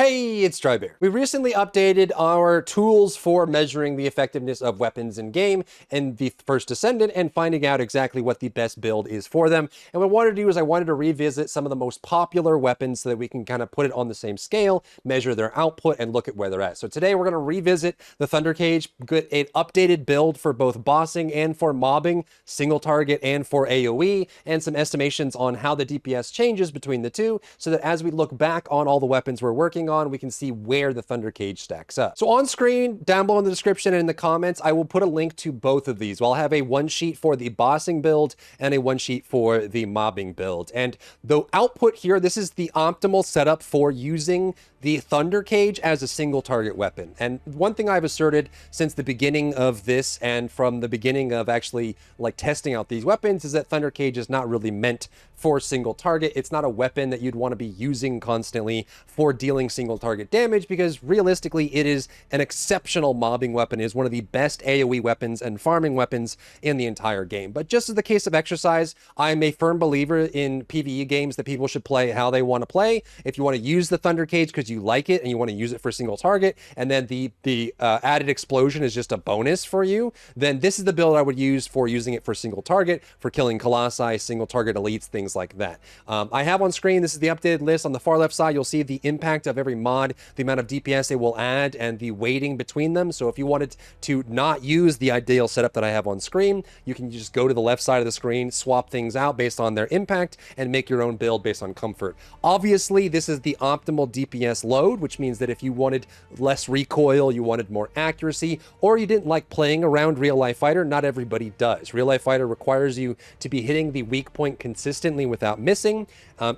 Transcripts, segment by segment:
Hey, it's Drybear. We recently updated our tools for measuring the effectiveness of weapons in game and the First Descendant and finding out exactly what the best build is for them. And what I wanted to do is I wanted to revisit some of the most popular weapons so that we can kind of put it on the same scale, measure their output, and look at where they're at. So today we're going to revisit the Thundercage, get an updated build for both bossing and for mobbing, single target and for AoE, and some estimations on how the DPS changes between the two so that as we look back on all the weapons we're working on, we can see where the Thundercage stacks up. So on screen, down below in the description and in the comments, I will put a link to both of these. Well, I'll have a one sheet for the bossing build and a one sheet for the mobbing build. And the output here, this is the optimal setup for using the Thundercage as a single target weapon. And one thing I've asserted since the beginning of this and from the beginning of actually like testing out these weapons is that Thundercage is not really meant for single target. It's not a weapon that you'd want to be using constantly for dealing single target damage because realistically it is an exceptional mobbing weapon. It is one of the best AoE weapons and farming weapons in the entire game. But just as the case of exercise, I'm a firm believer in PvE games that people should play how they want to play. If you want to use the Thundercage because you like it and you want to use it for single target, and then the added explosion is just a bonus for you, then this is the build I would use for using it for single target, for killing Colossi, single target elites, things like that. I have on screen, this is the updated list. On the far left side, you'll see the impact of every mod, the amount of DPS they will add, and the weighting between them. So if you wanted to not use the ideal setup that I have on screen, you can just go to the left side of the screen, swap things out based on their impact, and make your own build based on comfort. Obviously, this is the optimal DPS load, which means that if you wanted less recoil, you wanted more accuracy, or you didn't like playing around Real Life Fighter, not everybody does. Real Life Fighter requires you to be hitting the weak point consistently without missing.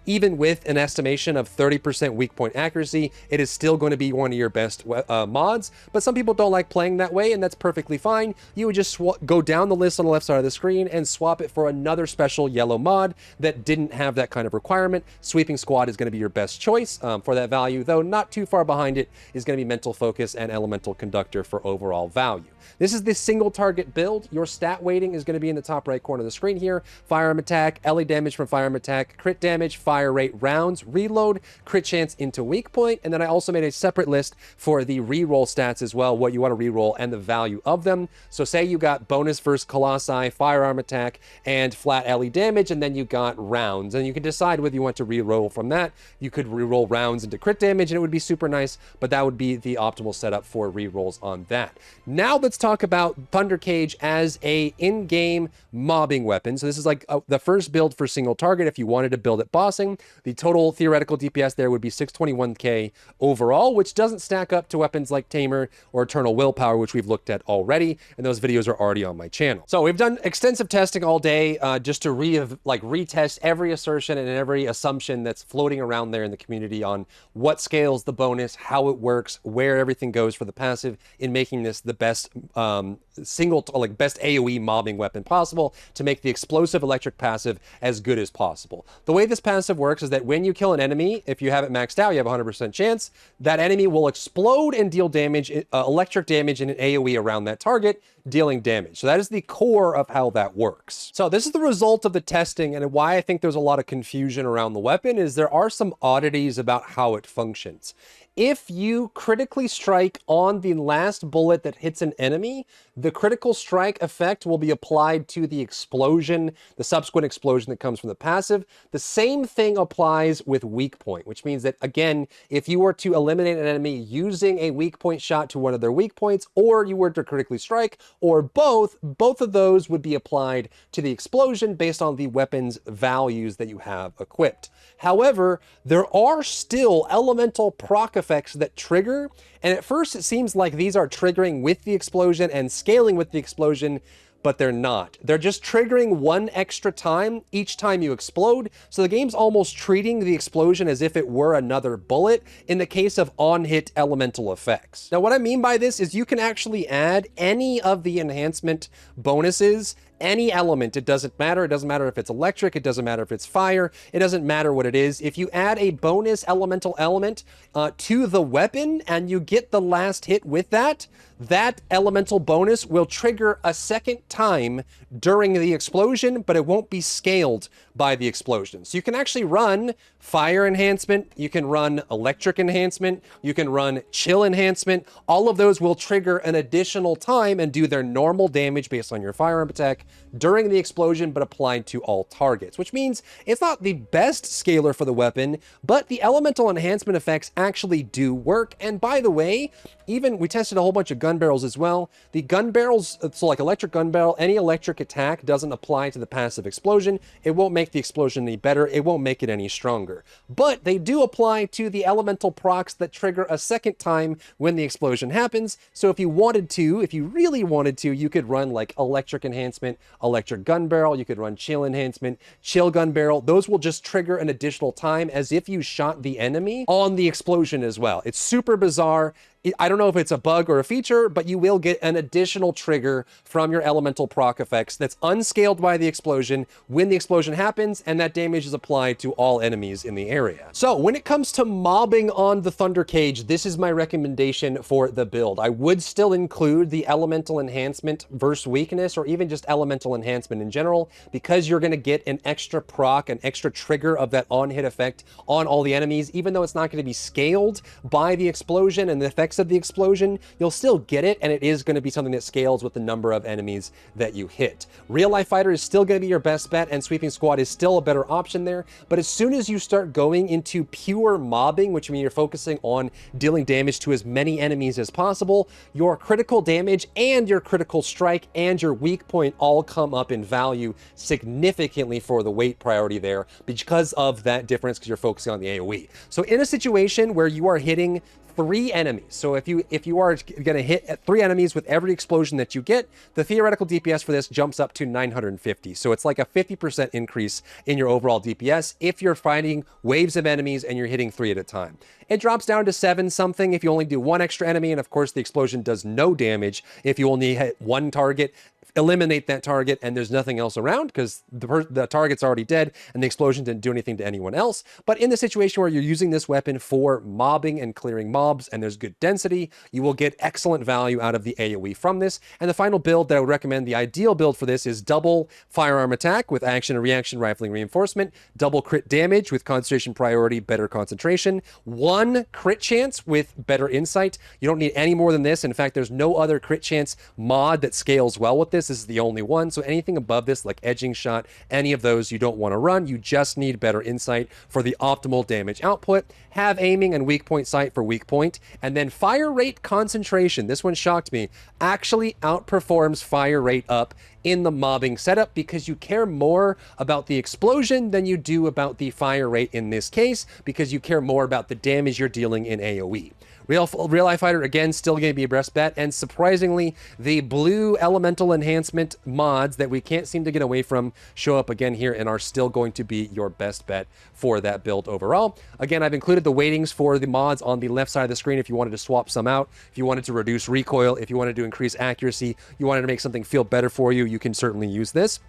Even with an estimation of 30% weak point accuracy, it is still going to be one of your best mods, but some people don't like playing that way, and that's perfectly fine. You would just go down the list on the left side of the screen and swap it for another special yellow mod that didn't have that kind of requirement. Sweeping Squad is going to be your best choice for that value, though not too far behind it is going to be Mental Focus and Elemental Conductor for overall value. This is the single target build. Your stat weighting is going to be in the top right corner of the screen here. Firearm attack, LE damage from firearm attack, crit damage, fire rate, rounds, reload, crit chance into weak point, and then I also made a separate list for the reroll stats as well, what you want to reroll and the value of them. So say you got bonus versus Colossi, firearm attack, and flat LE damage, and then you got rounds, and you can decide whether you want to reroll from that. You could reroll rounds into crit damage, and it would be super nice, but that would be the optimal setup for rerolls on that. Now let's talk about Thundercage as a in-game mobbing weapon. So this is like the first build for single target if you wanted to build it bossing. The total theoretical DPS there would be 621k overall, which doesn't stack up to weapons like Tamer or Eternal Willpower, which we've looked at already, and those videos are already on my channel. So we've done extensive testing all day just to retest every assertion and every assumption that's floating around there in the community on what scales the bonus, how it works, where everything goes for the passive in making this the best best AoE mobbing weapon possible to make the explosive electric passive as good as possible. The way this passive works is that when you kill an enemy, if you have it maxed out, you have a 100% chance that enemy will explode and deal damage, electric damage in an AoE around that target, dealing damage. So that is the core of how that works. So this is the result of the testing, and why I think there's a lot of confusion around the weapon is there are some oddities about how it functions. If you critically strike on the last bullet that hits an enemy, the critical strike effect will be applied to the explosion, the subsequent explosion that comes from the passive. The same thing applies with weak point, which means that, again, if you were to eliminate an enemy using a weak point shot to one of their weak points, or you were to critically strike, or both of those would be applied to the explosion based on the weapon's values that you have equipped. However, there are still elemental proc effects that trigger, and at first it seems like these are triggering with the explosion and scaling with the explosion, but they're not. They're just triggering one extra time each time you explode, so the game's almost treating the explosion as if it were another bullet in the case of on-hit elemental effects. Now, what I mean by this is you can actually add any of the enhancement bonuses, any element. It doesn't matter. It doesn't matter if it's electric. It doesn't matter if it's fire. It doesn't matter what it is. If you add a bonus elemental element to the weapon and you get the last hit with that, that elemental bonus will trigger a second time during the explosion, but it won't be scaled by the explosion. So you can actually run fire enhancement, you can run electric enhancement, you can run chill enhancement. All of those will trigger an additional time and do their normal damage based on your firearm attack during the explosion, but applied to all targets, which means it's not the best scaler for the weapon, but the elemental enhancement effects actually do work. And by the way, even we tested a whole bunch of gun barrels as well. The gun barrels, so like electric gun barrel, any electric attack doesn't apply to the passive explosion. It won't make the explosion any better. It won't make it any stronger. But they do apply to the elemental procs that trigger a second time when the explosion happens. So if you wanted to, if you really wanted to, you could run like electric enhancement, electric gun barrel. You could run chill enhancement, chill gun barrel. Those will just trigger an additional time as if you shot the enemy on the explosion as well. It's super bizarre. I don't know if it's a bug or a feature, but you will get an additional trigger from your elemental proc effects that's unscaled by the explosion when the explosion happens, and that damage is applied to all enemies in the area. So when it comes to mobbing on the Thundercage, this is my recommendation for the build. I would still include the elemental enhancement versus weakness, or even just elemental enhancement in general, because you're going to get an extra proc, an extra trigger of that on-hit effect on all the enemies. Even though it's not going to be scaled by the explosion and the effect of the explosion, you'll still get it, and it is going to be something that scales with the number of enemies that you hit. Real Life Fighter is still going to be your best bet, and Sweeping Squad is still a better option there, but as soon as you start going into pure mobbing, which means you're focusing on dealing damage to as many enemies as possible, your critical damage and your critical strike and your weak point all come up in value significantly for the weight priority there because of that difference, because you're focusing on the AoE. So in a situation where you are hitting 3 enemies. So if you are going to hit 3 enemies with every explosion that you get, the theoretical DPS for this jumps up to 950. So it's like a 50% increase in your overall DPS if you're fighting waves of enemies and you're hitting 3 at a time. It drops down to 7 something if you only do 1 extra enemy, and of course the explosion does no damage if you only hit 1 target. Eliminate that target and there's nothing else around because the target's already dead and the explosion didn't do anything to anyone else. But in the situation where you're using this weapon for mobbing and clearing mobs and there's good density, you will get excellent value out of the AoE from this. And the final build that I would recommend, the ideal build for this, is double firearm attack with action and reaction rifling reinforcement, double crit damage with concentration priority, better concentration, 1 crit chance with better insight. You don't need any more than this. In fact, there's no other crit chance mod that scales well with this. This is the only one. So anything above this, like edging shot, any of those you don't want to run. You just need better insight for the optimal damage output. Have aiming and weak point sight for weak point. And then fire rate concentration, this one shocked me, actually outperforms fire rate up in the mobbing setup because you care more about the explosion than you do about the fire rate in this case, because you care more about the damage you're dealing in AoE. Real Life Fighter, again, still going to be a best bet, and surprisingly, the blue elemental enhancement mods that we can't seem to get away from show up again here and are still going to be your best bet for that build overall. Again, I've included the weightings for the mods on the left side of the screen if you wanted to swap some out, if you wanted to reduce recoil, if you wanted to increase accuracy, you wanted to make something feel better for you, you can certainly use this.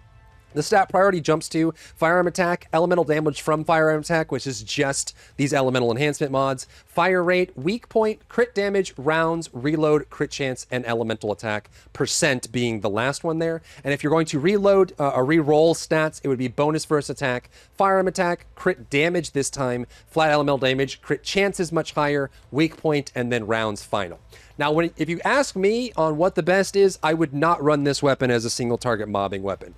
The stat priority jumps to firearm attack, elemental damage from firearm attack, which is just these elemental enhancement mods, fire rate, weak point, crit damage, rounds, reload, crit chance, and elemental attack % being the last one there. And if you're going to reload or re-roll stats, it would be bonus first attack, firearm attack, crit damage this time, flat elemental damage, crit chance is much higher, weak point, and then rounds final. Now, if you ask me on what the best is, I would not run this weapon as a single target mobbing weapon.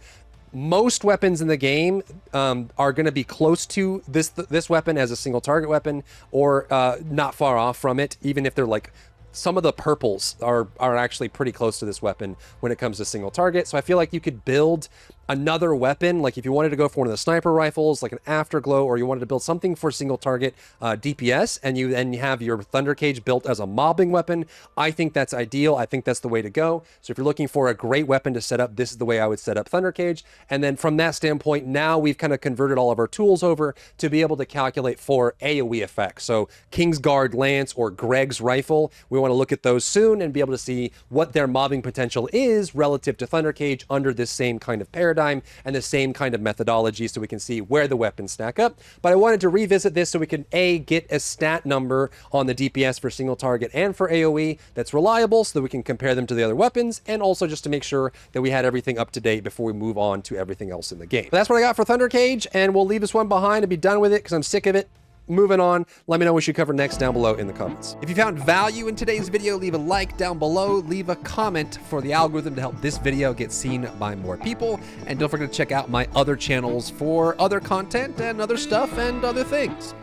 Most weapons in the game are going to be close to this weapon as a single target weapon, or not far off from it, even if they're like, some of the purples are actually pretty close to this weapon when it comes to single target. So I feel like you could build another weapon, like if you wanted to go for one of the sniper rifles, like an Afterglow, or you wanted to build something for single target DPS, and you then have your Thundercage built as a mobbing weapon, I think that's ideal. I think that's the way to go. So if you're looking for a great weapon to set up, this is the way I would set up Thundercage. And then from that standpoint, now we've kind of converted all of our tools over to be able to calculate for AoE effects. So Kingsguard Lance or Greg's Rifle, we want to look at those soon and be able to see what their mobbing potential is relative to Thundercage under this same kind of paradigm. paradigm and the same kind of methodology so we can see where the weapons stack up. But I wanted to revisit this so we can get a stat number on the DPS for single target and for AoE that's reliable so that we can compare them to the other weapons, and also just to make sure that we had everything up to date before we move on to everything else in the game. But that's what I got for Thundercage, and we'll leave this one behind and be done with it because I'm sick of it. Moving on, let me know what we should cover next down below in the comments. If you found value in today's video, leave a like down below, leave a comment for the algorithm to help this video get seen by more people, and don't forget to check out my other channels for other content and other stuff and other things.